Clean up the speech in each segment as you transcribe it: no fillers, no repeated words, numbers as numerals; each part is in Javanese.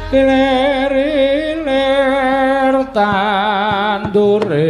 Lir tandure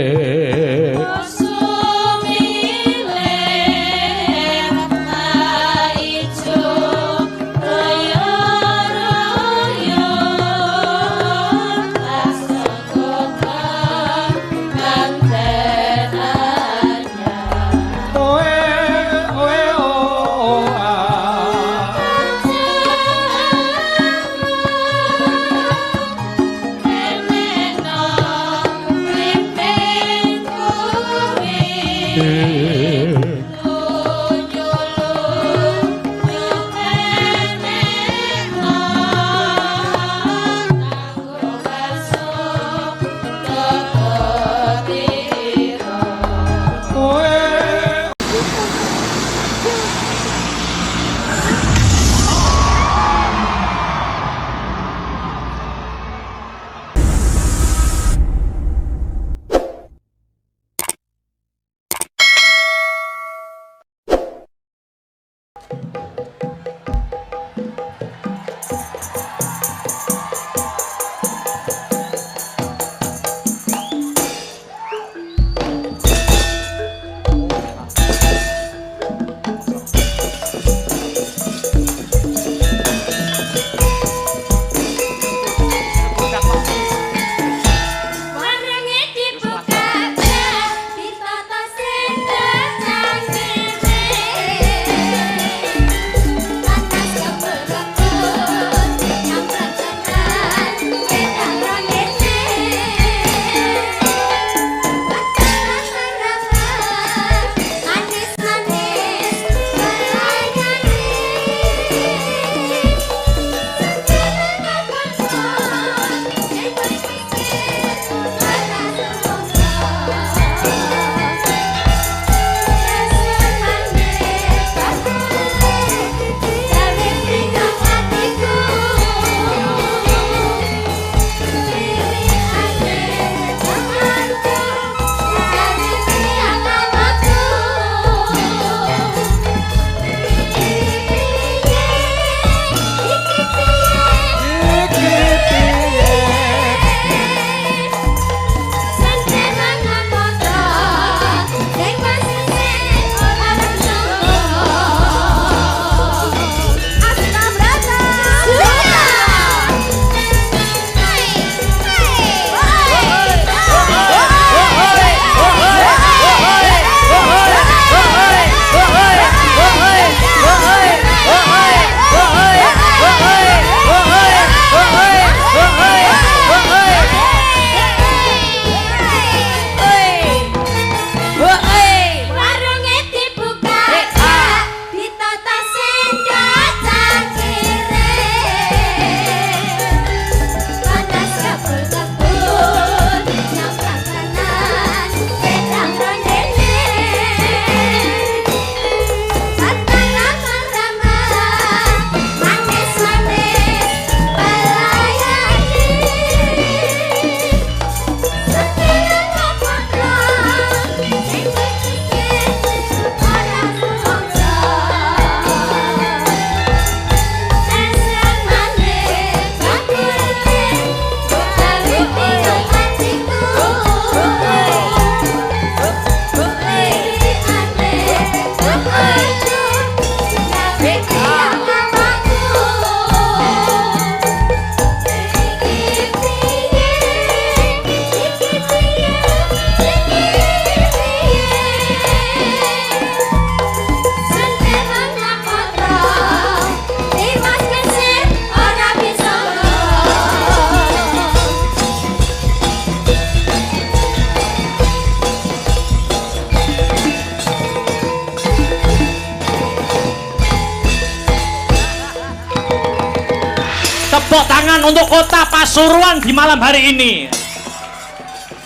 Tepuk tangan untuk kota Pasuruan di malam hari ini.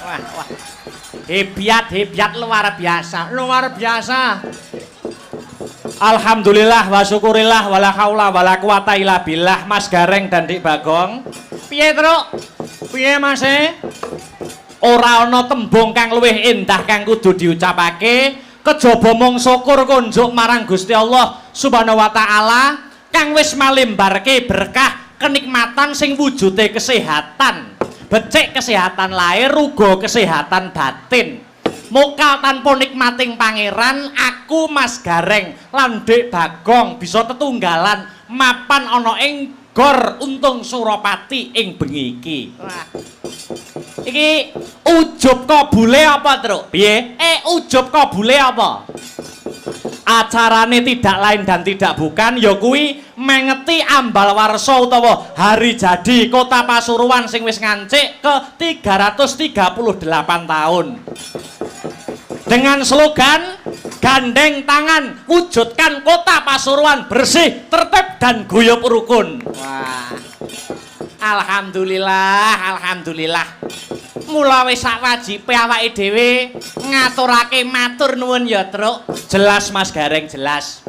Wah. Hebiat luar biasa. Alhamdulillah wa syukurillah wala haula wala quwata illa billah. Mas Gareng dan Dik Bagong. Piye, Truk? Piye, Mas? Ora ana tembung kang luwih endah kang kudu diucapake kejaba mung syukur kunjuk marang Gusti Allah Subhanahu wa taala kang wis malimbarke berkah kenikmatan sing wujude kesehatan. Becik kesehatan lahir, uga kesehatan batin. Mokal tanpa nikmating pangeran, aku Mas Gareng lan Dik Bagong bisa tetunggalan mapan ana ing Gor Untung Suropati ing bengi iki. Wah. Iki ujub kabule apa, Truk? Piye? Ujub kabule apa? Acarane tidak lain dan tidak bukan ya kuwi mengeti ambal warsa utawa hari jadi Kota Pasuruan sing wis ngancik ke 338 tahun. Dengan slogan gandeng tangan wujudkan Kota Pasuruan bersih, tertib dan guyub rukun. Wah. Alhamdulillah, alhamdulillah. Mula wis sak wajibe awake dhewe ngaturake matur nuwun ya, Truk. Jelas Mas Gareng, jelas.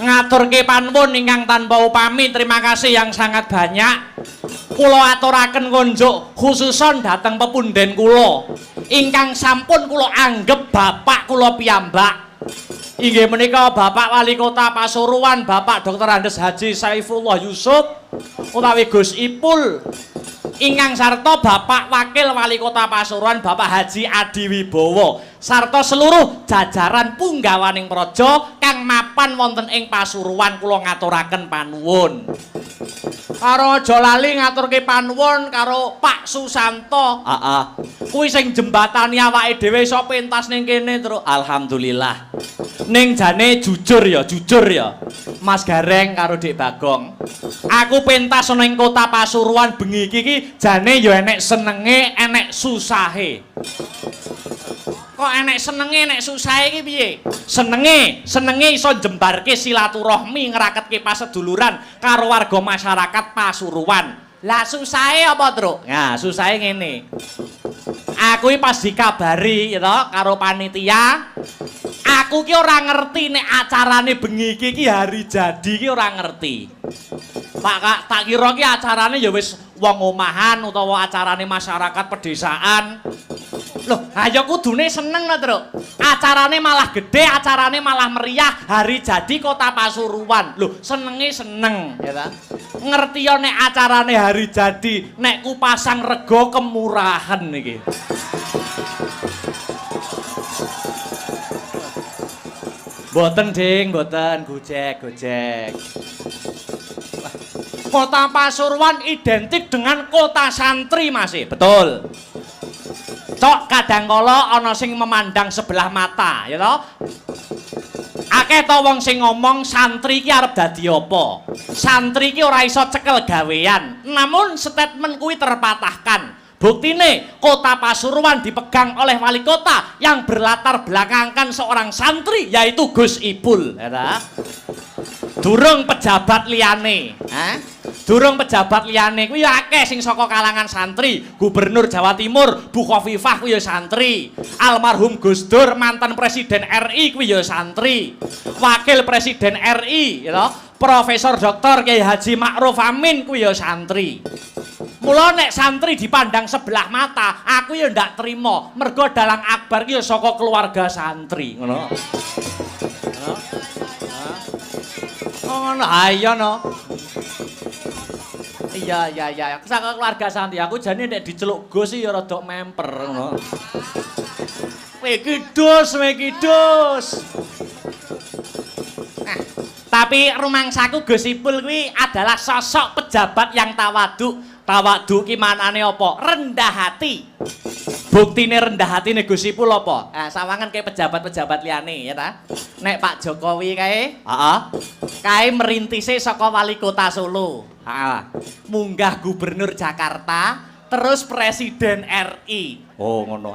Ngaturke panuwun ingkang tanpa upami, terima kasih yang sangat banyak. Kula aturaken konjuk khususon dhateng pepunden kula ingkang sampun kula anggep bapak kula piyambak. Inggih menika Bapak Wali Kota Pasuruan, Bapak Dr. Andes Haji Saifullah Yusuf utawi Gus Ipul. Ingkang sarta Bapak Wakil Wali Kota Pasuruan Bapak Haji Adi Wibowo sarta seluruh jajaran punggawaning praja kang mapan wonten ing Pasuruan kula ngaturaken panuwun. Karo aja lali ngaturke panuwun karo Pak Susanto. Heeh. Kuwi sing jembatani awake dhewe iso pentas ning kene, Truk. Alhamdulillah. Ning jane jujur ya Mas Gareng karo Dik Bagong. Aku pentas ana ing Kota Pasuruan bengi iki jane ya enek senenge, enek susahe. Kok enek senenge, enek susahe iki piye? Senenge iso jembarke silaturahmi, ngraketke paseduluran karo warga masyarakat Pasuruan. Lah susahe apa, Truk? Nah, susahe ngene. Aku iki pas dikabari ya toh karo panitia. Aku ki ora ngerti nek acarane bengi iki hari jadi ki ora ngerti. Tak kira ki acarane ya wis wong omahan utawa acarane masyarakat pedesaan. Loh, ayo kudune seneng lho, Truk. Acarane malah gede, acarane malah meriah, hari jadi Kota Pasuruan. Loh, senenge seneng, ya ta? Ngerti ya nek acarane hari jadi, nek ku pasang rego kemurahan iki. Boten, Ding, boten, gojek. Kota Pasuruan identik dengan kota santri masih, betul. Cok kadangkala ana sing memandang sebelah mata, ya toh? Akeh to wong sing ngomong santri ki arep dadi apa? Santri ki ora iso cekel gawean. Namun statement kuwi terpatahkan. Buktine Kota Pasuruan dipegang oleh wali kota yang berlatar belakangkan seorang santri yaitu Gus Ipul, ya toh? Durung pejabat liyane, Durung pejabat liyane kuwi akeh sing saka kalangan santri. Gubernur Jawa Timur Bu Khofifah kuwi ya santri. Almarhum Gus Dur mantan presiden RI kuwi ya santri. Wakil presiden RI ya toh, Profesor Dr. Kiai Haji Ma'ruf Amin kuwi ya santri. Mula nek santri dipandang sebelah mata, aku ya ndak trima. Mergo dalang akbar ki ya saka keluarga santri, ngono. Ngono, ayo no. Iya. Aku saka keluarga santri. Aku jane nek diceluk Gus ya rada memper ngono. Wekidus. Nah, tapi rumangsaku Gus Ipul kuwi adalah sosok pejabat yang tawaduk. Tawaduk ki manane apa? Rendah hati. Buktine rendah hatine Gus Ipul apa? Nah, sawangan kayak pejabat-pejabat liyane ya ta. Nek Pak Jokowi kae, kae merintise saka wali kota Solo. Munggah gubernur Jakarta, terus presiden RI. Oh, ngono.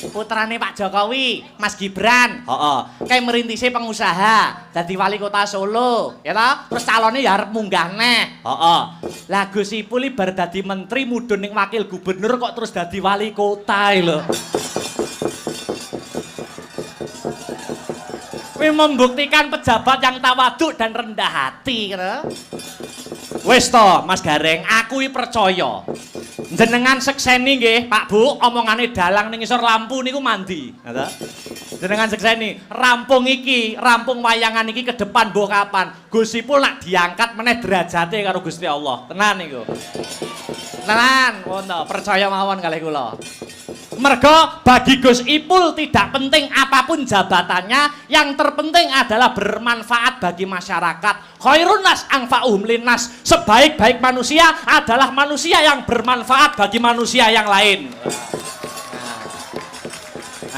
Putrane Pak Jokowi, Mas Gibran. Kae merintise pengusaha, dadi wali kota Solo, ya ta? Terus calone ya arep munggah neh. Lah Gus Ipul bar dadi menteri mudhun ning wakil gubernur kok terus dadi wali kota lho. Kuwi membuktikan pejabat yang tawaduk dan rendah hati, kira. Wis to, Mas Gareng, aku iki percaya. Jenengan sekseni nggih, Pak Bu, omongane dalang ning isor lampu niku mandi, ngono. Jenengan sekseni, rampung iki, rampung wayangan iki ke depan mbok kapan. Gus Ipul nak diangkat meneh derajate karo Gusti Allah. Tenan niku. Tenan, ngono, percaya mawon kalih kula. Mergo bagi Gus Ipul tidak penting apapun jabatannya, yang terpenting adalah bermanfaat bagi masyarakat. Khairun nas anfa'uhum linnas. Sebaik-baik manusia adalah manusia yang bermanfaat bagi manusia yang lain.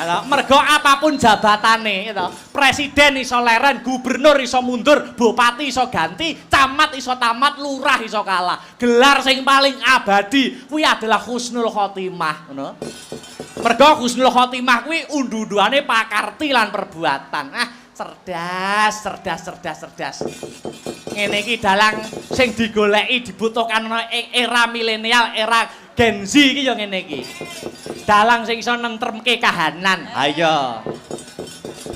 Nah, mergo apapun jabatane, gitu. Presiden iso leren, gubernur iso mundur, bupati iso ganti, camat iso tamat, lurah iso kalah. Gelar sing paling abadi kuwi adalah husnul khotimah, ngono. Mergo husnul khotimah kuwi undu-unduane pakarti lan perbuatan. Cerdas. Ngene iki dalang sing digoleki dibutuhkan ana era milenial, era Gen Z iki ya ngene iki. Dalang sing iso nentremke kahanan. Ayo.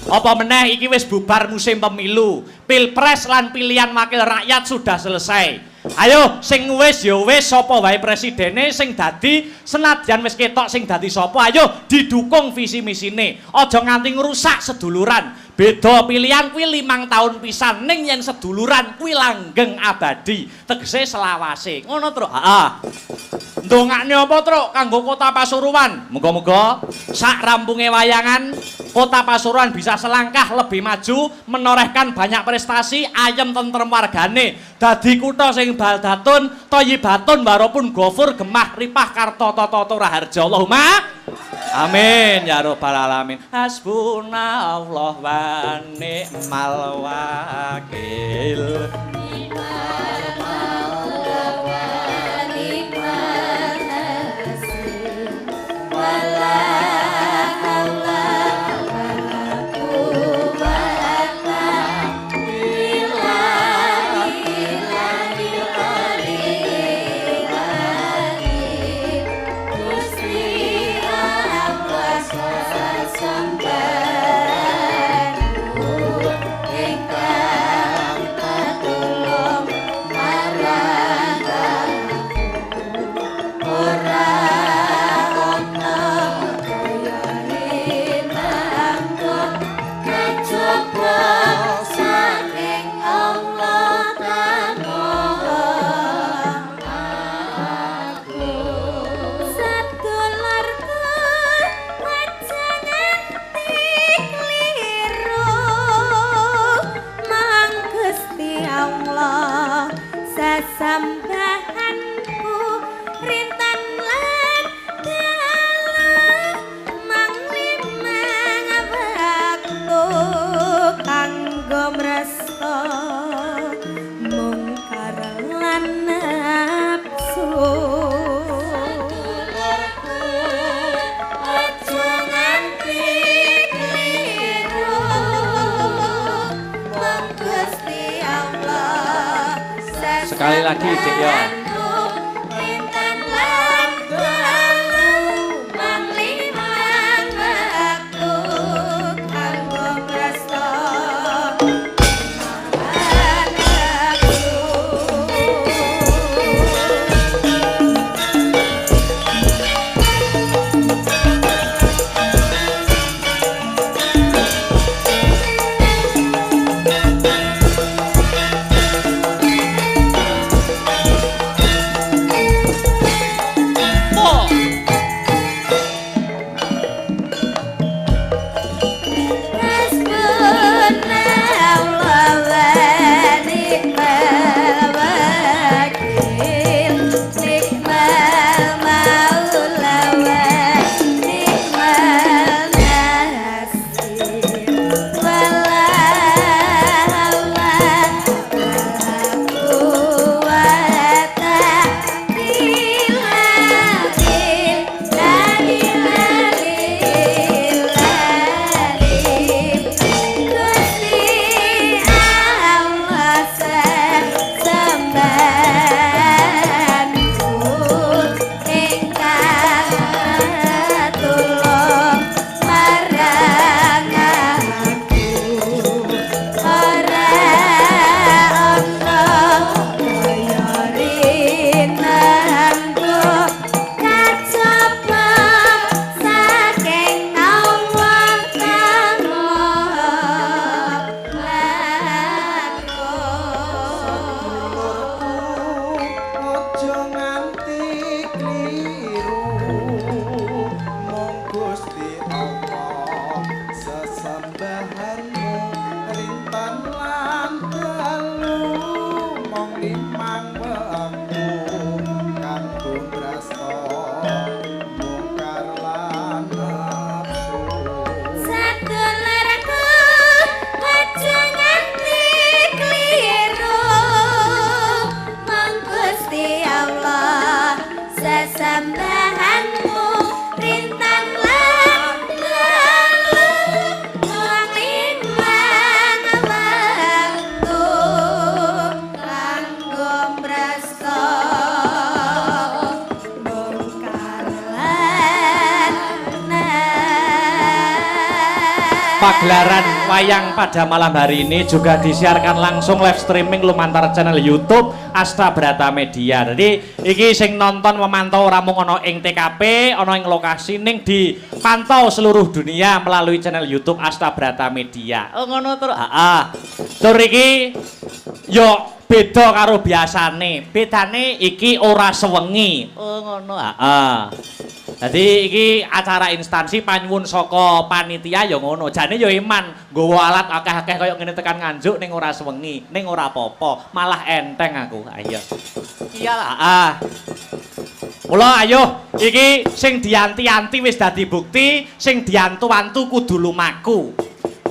Apa meneh iki wis bubar musim pemilu. Pilpres lan pilihan wakil rakyat sudah selesai. Ayo sing wis ya wis sapa wae presidene sing dadi senadyan wis ketok sing dadi sapa ayo didukung visi misine. Aja nganti ngrusak seduluran. Beda pilihan kuwi 5 tahun pisan ning yen seduluran kuwi langgeng abadi. Tegese selawase. Ngono, Truk. Heeh. Ndongakne apa, Truk? Kanggo Kota Pasuruan. Muga-muga sak rampunge wayangan Kota Pasuruan bisa selangkah lebih maju, menorehkan banyak prestasi, ayem tentrem wargane. Dadi kutha sing baldatun, thayyibatun warapun gofur gemah ripah karta tata raharja. Allahumma amin ya rabbal alamin. Hasbunallah wa ni'mal wakil. Sambahanku rintan lan dalah manglimang waktu kanggo mresta mungkar lan nafsu. Aja nganti kliru mong Gusti Allah. Sekali lagi, Dik ya. tambahanmu rintan lan tuang limang waktu kanggo mrasta bongkar lan Pagelaran wayang pada malam hari ini juga disiarkan langsung live streaming lumantar channel YouTube Asta Brata Media. Jadi iki sing nonton memantau ora mung ana ing TKP, ana ing lokasi ning dipantau seluruh dunia melalui channel YouTube Asta Brata Media. Oh ngono terus. Heeh. Tur iki yo beda karo biasane. Bedane iki ora sewengi. Oh ngono. Heeh. Jadi iki acara instansi panyuwun saka panitia ya ngono. Jane ya iman nggawa alat akeh-akeh kaya ngene tekan nganjuk ning ora sewengi, ning ora apa-apa, malah enteng aku. Ayo. Iyalah. Mula ayo iki sing dianti-anti wis dadi bukti, sing diantu-antu kudu lumaku.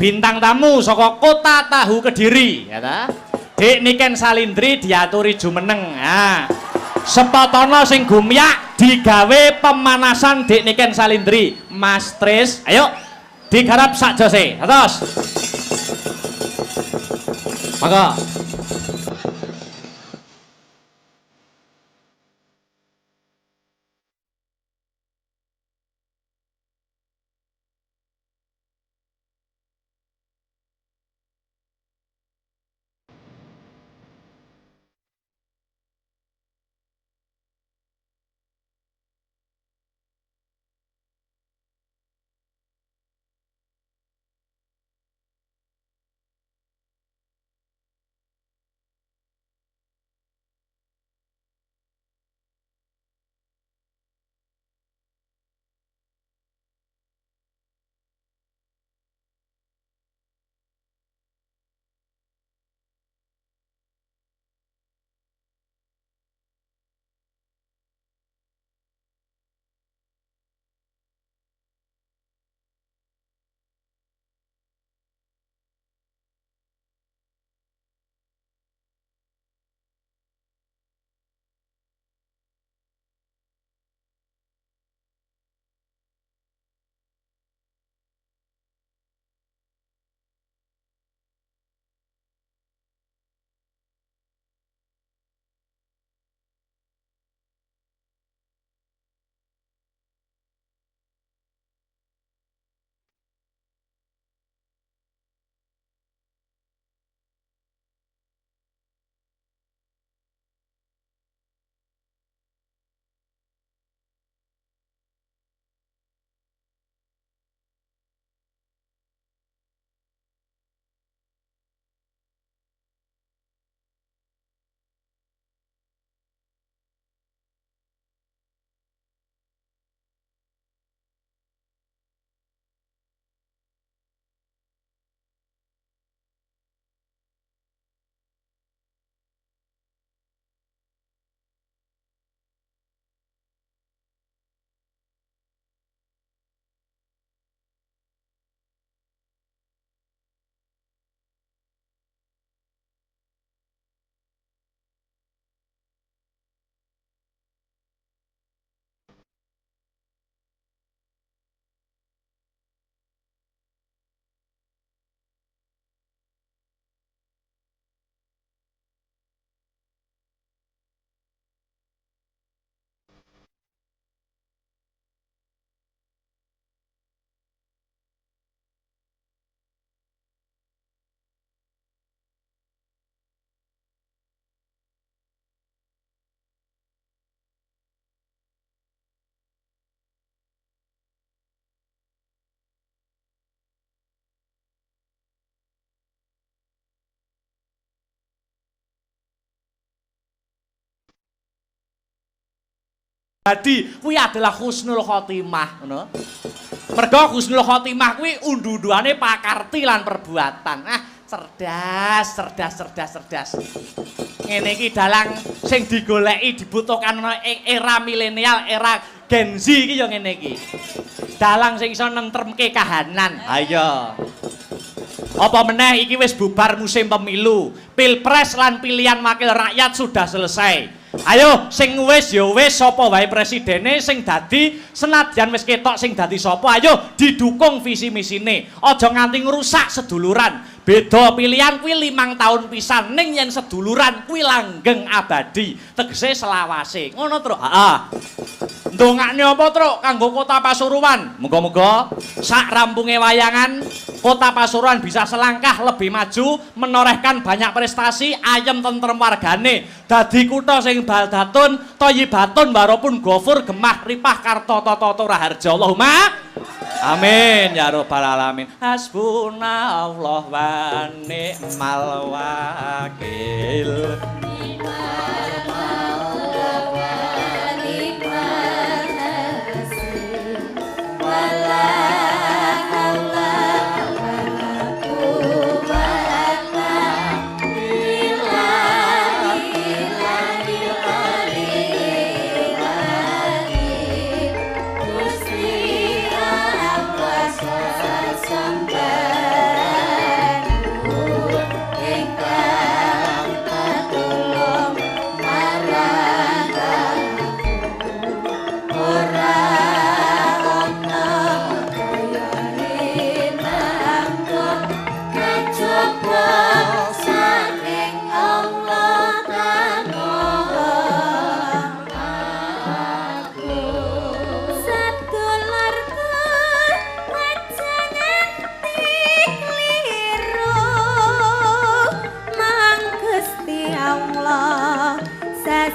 Bintang tamu saka Kota Tahu Kediri, ya ta? Dik Niken Salindri diaturi jumeneng. Nah, sepatono sing gumyak digawe pemanasan Dik Niken Salindri. Mas Tris, ayo digarap sak jose. Terus. Maka jadi kuwi adalah husnul khotimah, ngono. Mergo husnul khotimah kuwi undu-unduane pakarti lan perbuatan. Cerdas. Ngene iki dalang sing digoleki dibutuhkan ana ing era milenial, era Gen Z iki ya ngene iki. Dalang sing iso nentremke kahanan. Ayo. Apa meneh iki wis bubar musim pemilu. Pilpres lan pilihan wakil rakyat sudah selesai. Ayo sing wis ya wis sapa wae presidene sing dadi senadyan wis ketok sing dadi sapa ayo didukung visi misine. Aja nganti ngrusak seduluran. Beda pilihan kuwi 5 tahun pisan ning yen seduluran kuwi langgeng abadi. Tegese selawase. Ngono, Truk. Heeh. Ndongakne apa, Truk? Kanggo Kota Pasuruan. Muga-muga sak rampunge wayangan Kota Pasuruan bisa selangkah lebih maju, menorehkan banyak prestasi, ayem tentrem wargane. Dadi kutha sing baldatun, thayyibatun warapun gofur gemah ripah karta tata raharja. Allahumma amin ya rabbal alamin. Hasbunallah wa ni'mal wakil.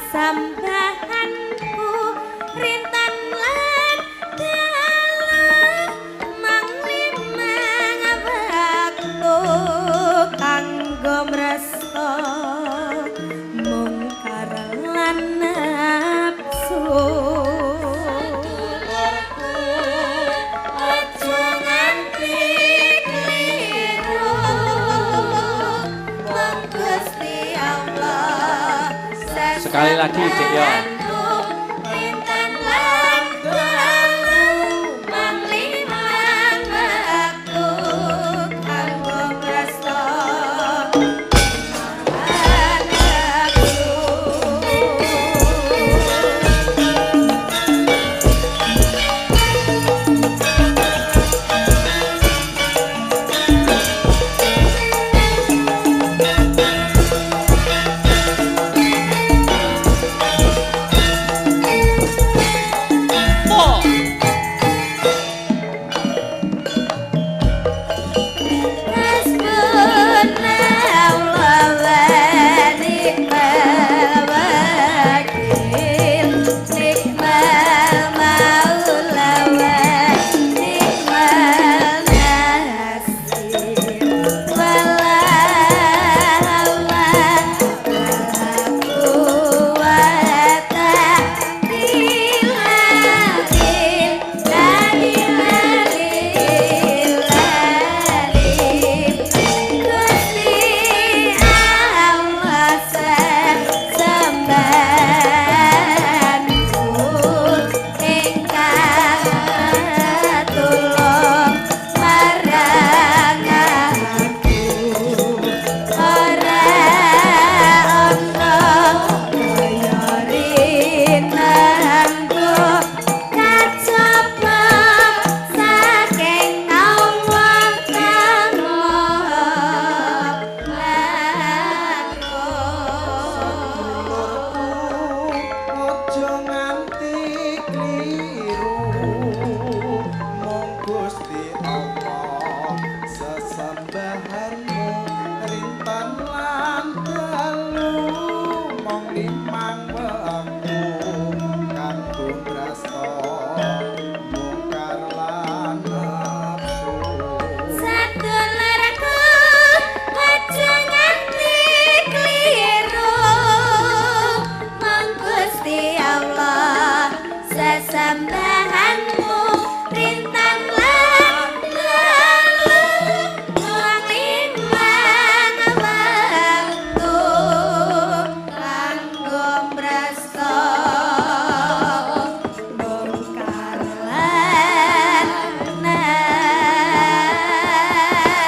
Sambahanku rintan lan dalah manglimang waktu kanggo mresta mungkar lan nafsu aja nganti kliru mong Gusti Allah. Sekali lagi, Dik ya.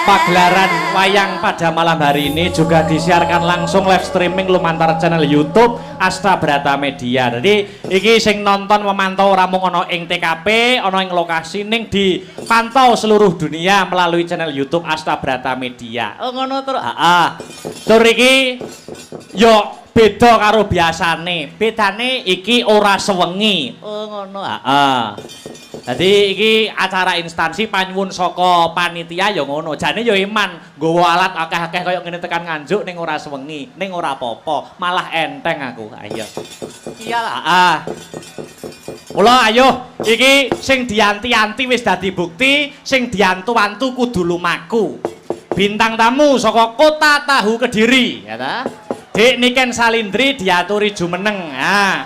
Pagelaran wayang pada malam hari ini juga disiarkan langsung live streaming lumantar channel YouTube Asta Brata Media. Jadi iki sing nonton memantau ora mung ana ing TKP, ana ing lokasi ning dipantau seluruh dunia melalui channel YouTube Asta Brata Media. Oh ngono terus. Heeh. Tur iki yo beda karo biasane. Bedane iki ora sewengi. Oh ngono. Heeh. Jadi iki acara instansi panyuwun saka panitia ya ngono. Jane ya iman nggawa alat akeh-akeh kaya ngene tekan nganjuk ning ora sewengi, ning ora apa-apa, malah enteng aku. Ayo. Iyalah. Mula ayo iki sing dianti-anti wis dadi bukti, sing diantu-antu kudu lumaku. Bintang tamu saka Kota Tahu Kediri, ya ta? Dik Niken Salindri diaturi jumeneng. Nah,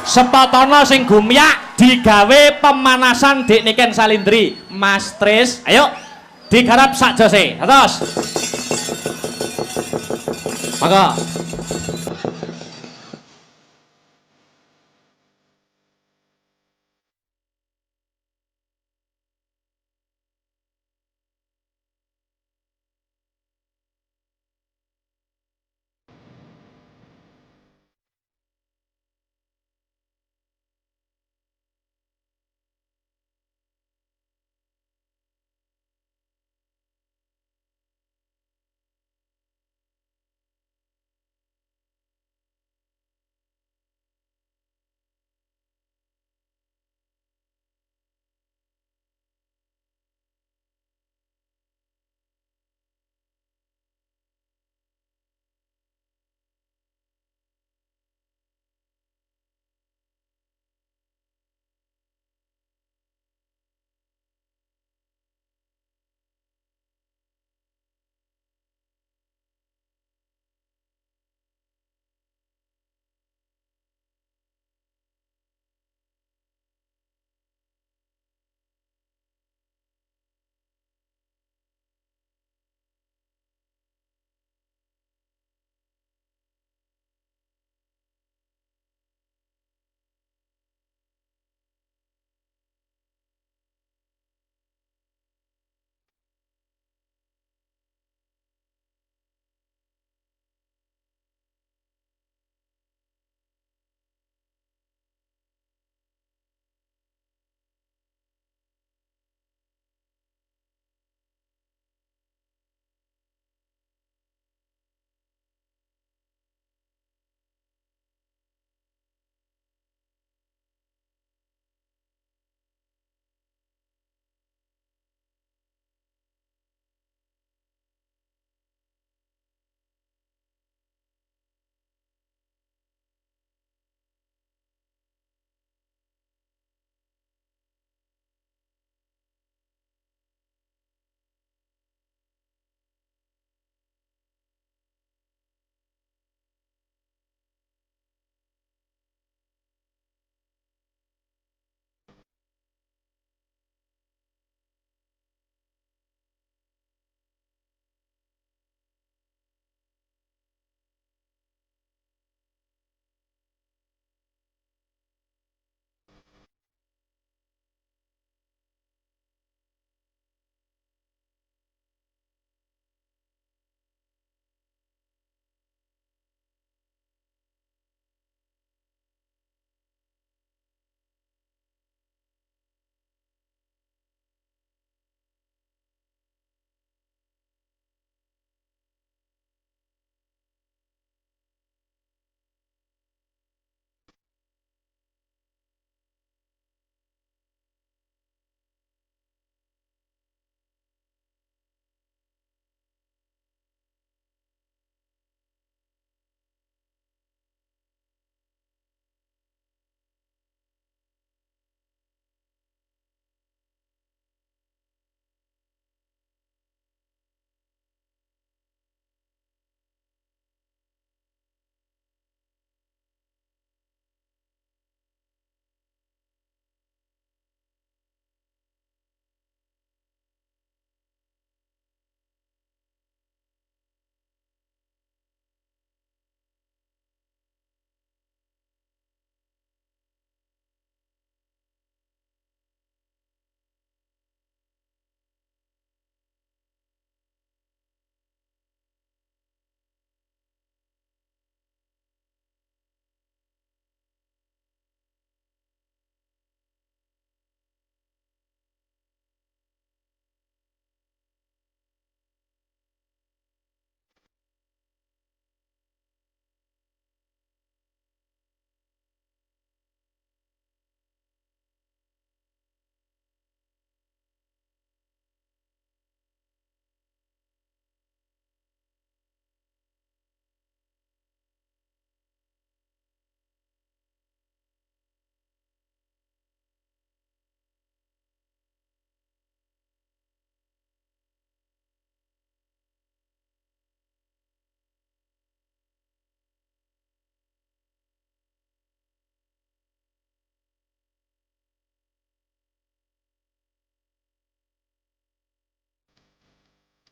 sepatono sing gumyak digawe pemanasan Dik Niken Salindri. Mas Tris, ayo digarap sak jose. Terus. Monggo.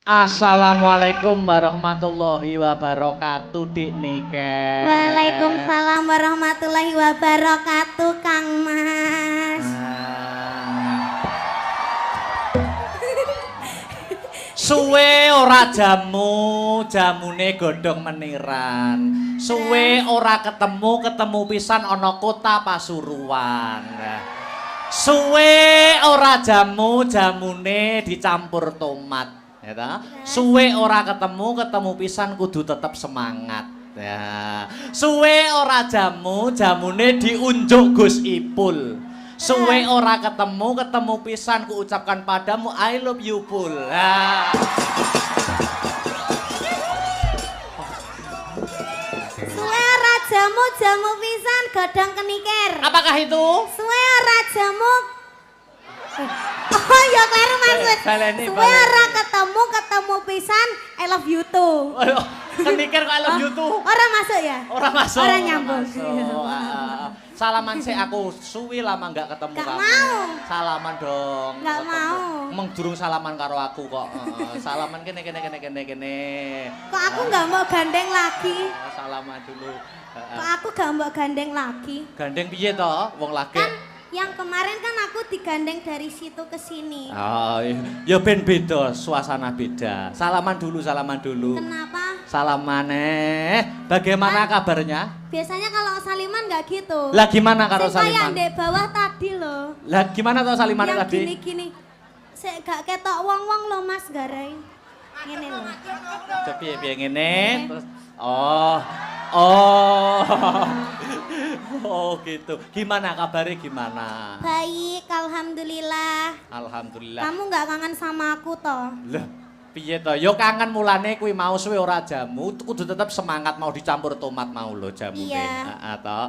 Assalamualaikum warahmatullahi wabarakatuh, Dik Nike. Waalaikumsalam warahmatullahi wabarakatuh, Kang Mas. Suwe ora jamune godhong meniran. Suwe ora ketemu pisan ana kota Pasuruan. Suwe ora jamune dicampur tomat. Ya ta? Suwe ora ketemu pisan kudu tetep semangat. Ya. Suwe ora jamune diunjuk Gus Ipul. Suwe ora ketemu pisan ku ucapkan padamu I love you Pul. Ya. Suwe ora jamu pisan godhong kenikir. Apakah itu? Suwe ora jamu. Oh ya kleru maksud. Suwe ora ketemu pisan I love you too. Kenikir kok I love you too. Ora masuk ya? Ora masuk. Ora nyambung. Salaman sih aku suwi lama nggak ketemu Gak kamu. mau. Salaman dong. Nggak mau. Emang durung salaman karo aku kok. Salaman kene. Kok aku nggak mau gandeng lagi? Salaman dulu. Kok aku gak mau gandeng lagi? Gandeng piye toh? Wong lagi. Kan yang kemarin kan aku digandeng dari situ ke sini. Oh, ya ben beda, suasana beda. Salaman dulu. Kenapa? Salaman bagaimana kabarnya? Biasanya kalau saliman nggak gitu. Lah gimana karo Sing kayak Saliman? ndek bawah tadi loh. Lah gimana toh Saliman Yang tadi? gini-gini. Saya gak ketok wong-wong loh Mas Garai. Ngene loh. Piye ngene terus oh. Oh gitu. Gimana kabarnya gimana? Baik, alhamdulillah. Alhamdulillah. Kamu nggak kangen sama aku toh? Lah piye to? Yo kangen mulane kuwi mau suwe ora jamu, kudu tetep semangat mau dicampur tomat mau lho jamune. Iya. Heeh toh.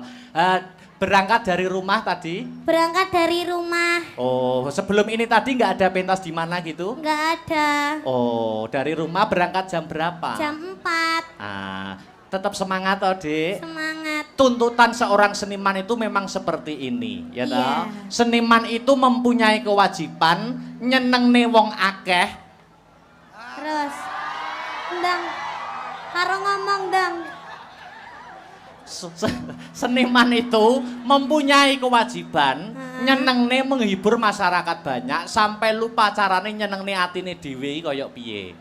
Berangkat dari rumah tadi? Berangkat dari rumah. Oh, sebelum ini tadi nggak ada pentas di mana gitu? Nggak ada. Oh, dari rumah berangkat jam berapa? Jam 4. Tetap semangat toh, Dik. Semangat. Tuntutan seorang seniman itu memang seperti ini, ya toh. Iya. Seniman itu mempunyai kewajiban nyenengne wong akeh. Terus. Ndang. Karo ngomong dong. Seniman itu mempunyai kewajiban nyenengne menghibur masyarakat banyak sampai lupa carane nyenengne atine dhewe kaya piye.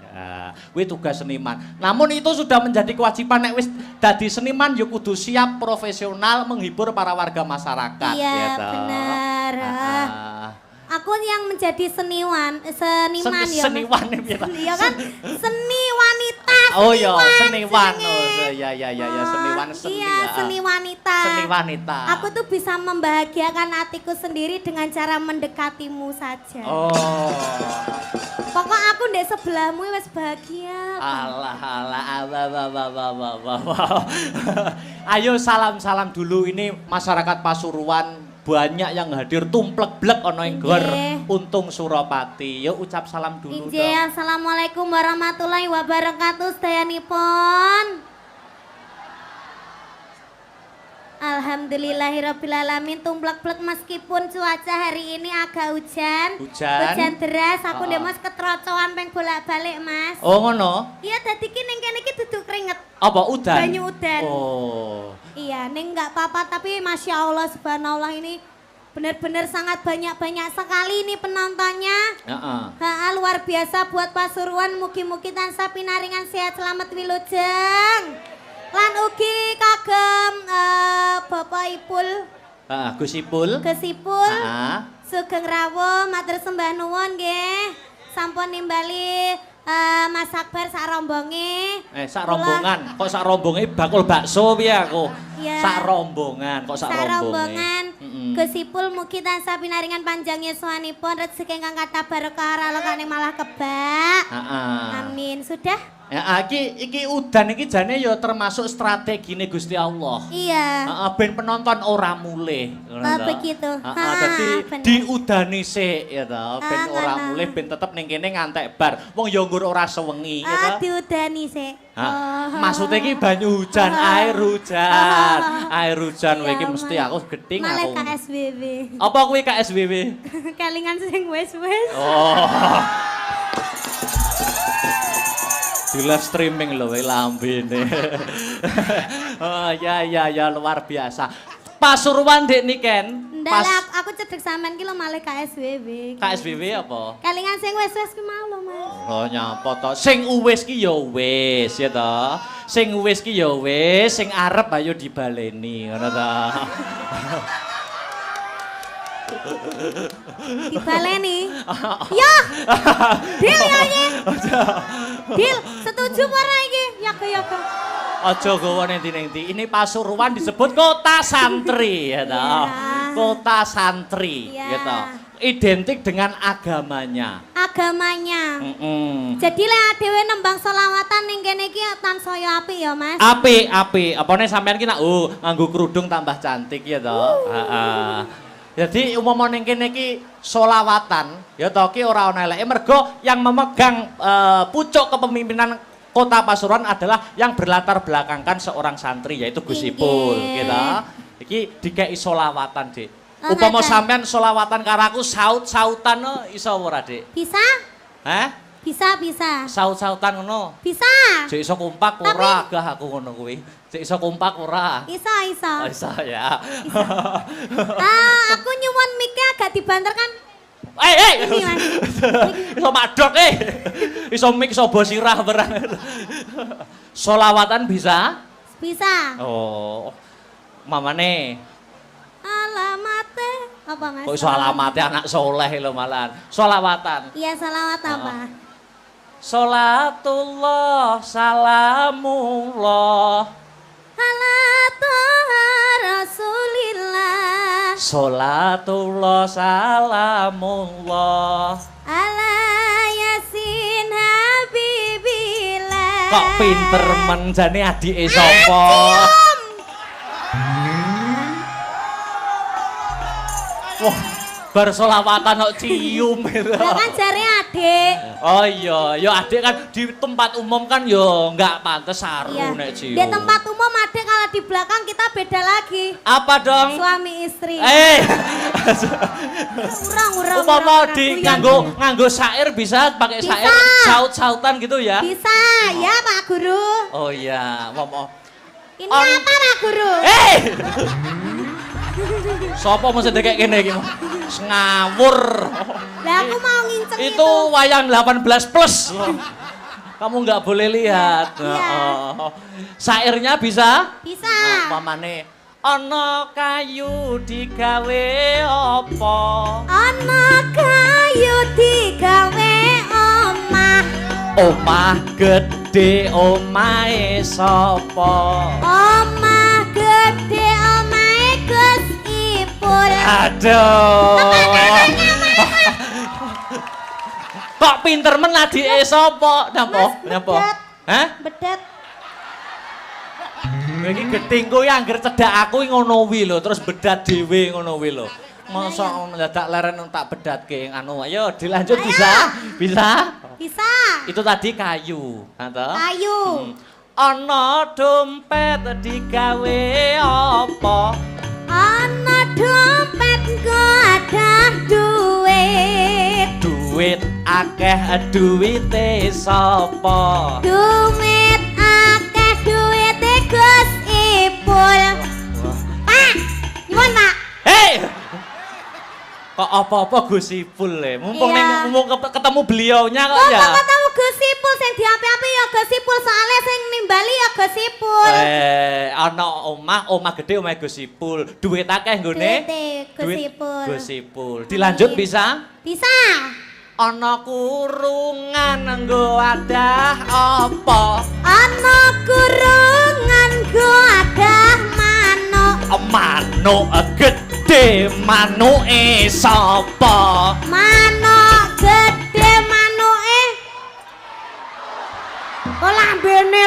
Kuwi tugas seniman. Namun itu sudah menjadi kewajiban nek wis dadi seniman ya kudu siap profesional menghibur para warga masyarakat. Iya, ya toh. benar. Aku yang menjadi seniman ya. Seniwan piye ta? Iya kan? Seni wanita. Oh iya, seniwan. Oh ya seniwan seni. Iya, seni wanita. Seni wanita. Aku tuh bisa membahagiakan hatiku sendiri dengan cara mendekatimu saja. Oh. Pokok aku ndek sebelahmu wis bahagia. Alah. Ayo salam dulu ini masyarakat Pasuruan banyak yang hadir tumplek-blek ana ing gor Untung Suropati. Yuk ucap salam dulu Inje, dong. assalamualaikum warahmatullahi wabarakatuh sedayanipun. Alhamdulillahirrabbilalamin tumplek-blek meskipun cuaca hari ini agak hujan. Hujan deras, aku ndek Mas ketrocoan peng bolak-balik Mas. Oh ngono? Iya dadi ki ning kene iki duduk keringet. Apa udan? Banyu udan. Oh. Iya, ning enggak apa-apa tapi Masya Allah subhanallah ini benar-benar sangat banyak sekali ini penontonnya. Luar biasa buat Pasuruan, mugi-mugi tansah pinaringan sehat selamat wilujeng. Lan ugi kagem Bapak Ipul. Gus Ipul. Gus Ipul. Sugeng rawuh matur sembah nuwun nggih. Sampun nimbali Mas Akbar sak rombonge. Sak rombongan. Kok sak rombonge bakul bakso piye aku? Ya. Sak rombongan, kok sak rombongan. Gus Ipul mugi tansah pinaringan panjang yuswanipun rezeki ingkang kathah barokah ralekane malah kebak. Amin. Sudah? Ya, iki udan iki jane ya termasuk strategine Gusti Allah. Iya. Ben penonton ora mulih. Begitu. Dadi diudani sik ya ta, ben ora mulih ben tetep ning kene ngantek bar. Wong ya nggur ora sewengi ya ta. Diudani sik. Maksudnya iki banyu hujan, air hujan. Air hujan iki mesti aku geding aku. Malah KSBB. Apa kuwi KSBB? Kelingan sing wis-wis. Oh. Di live streaming lho lambene. Oh ya luar biasa. Pasuruan Dek Niken. Ndak lah, aku cedek sampean ki lho malih KSBB. KSBB apa? Kalingan sing wis-wis ki mau lho, Mas. Oh nyapa to. Sing wis ki ya wis ya to. Sing wis ki ya wis, sing arep ayo dibaleni ngono to. Dibaleni. Ya. Dil ya iki. Dil, setuju apa ora iki? Ya ke. Aja gawa nenti-nenti. Ini Pasuruan disebut kota santri ya toh. Kota santri gitu. Identik dengan agamanya. Agamanya. Jadi lek dhewe nembang selawatan ning kene iki tansaya apik ya, Mas. Apik. Apane sampean ki nak nganggo kerudung tambah cantik ya toh. Heeh. Jadi umum ning kene iki selawatan ya toh ki ora ana eleke mergo yang memegang pucuk kepemimpinan Kota Pasuruan adalah yang berlatar belakangkan seorang santri yaitu Gus Ipul gitu. Iki dikei solawatan, Dik. Upama sampean solawatan karo aku saut-sautan iso ora, Dik? Bisa? Hah? Bisa. Saut-sautan ngono? Bisa. Jek iso kompak ora gah aku ngono kuwi. Jek iso kompak ora? Iso. Oh, iso ya. Aku nyuwun mic-e agak dibanterkan. Iso madok iso mik iso bosirah barang. Solawatan bisa? Bisa. Oh. Mamane. Alamate apa Mas? Kok iso alamate anak soleh lho malahan. Solawatan. Iya, salawat apa? Salatullah salamullah ala toha rasulillah. Salatullah salamullah ala yasin habibillah. Kok pinter men jane adike sapa? Wah, bar selawatan kok cium. Lah kan jare adik. Oh iya, ya adik kan di tempat umum kan ya enggak pantes saru nek cium. Di tempat umum adik kalau di belakang kita beda lagi. Apa dong? Suami istri. Urang. Umpama di nganggo syair bisa pakai syair saut-sautan gitu ya? Bisa, ya Pak Guru. Oh iya, Ini apa Pak Guru? Sopo mesti kayak gini iki? Ngawur. Lah aku mau nginceng itu. Itu wayang 18 plus. Kamu nggak boleh lihat. Syairnya bisa? Bisa. Pamane ana kayu digawe apa? Ana kayu digawe omah. Omah gede omahe sapa? Omah gede omahe Gus Ipul. Aduh. Kok pinter men adike sapa? Napa? Hah? Bedet. Iki getingku ya angger cedak aku ngono wi lho, terus bedat dhewe ngono wi lho. Mosok mendadak leren tak bedatke anu. Ayo dilanjut bisa? Bisa? Bisa. Itu tadi kayu, toh? Kayu. Ana dompet digawe apa? Ana dompet nggo ada duit. Duit akeh duwite sapa? Duit akeh duwite Gus Ipul. Pak, nyuwun Pak. Hei! Kok apa-apa Gus Ipul mumpung ketemu beliaunya kok ya. Kok ketemu Gus Ipul sing diapi-api ya Gus Ipul, soalnya sing nimbali ya Gus Ipul. Ana omah gede omah Gus Ipul. Duit akeh nggone? Gus Ipul. Dilanjut bisa? Bisa. Ana kurungan nggo adah apa? Ana kurungan nggo adah manuk. Manuk gede manuke sapa? Manuk gede manuke. Kok lambene.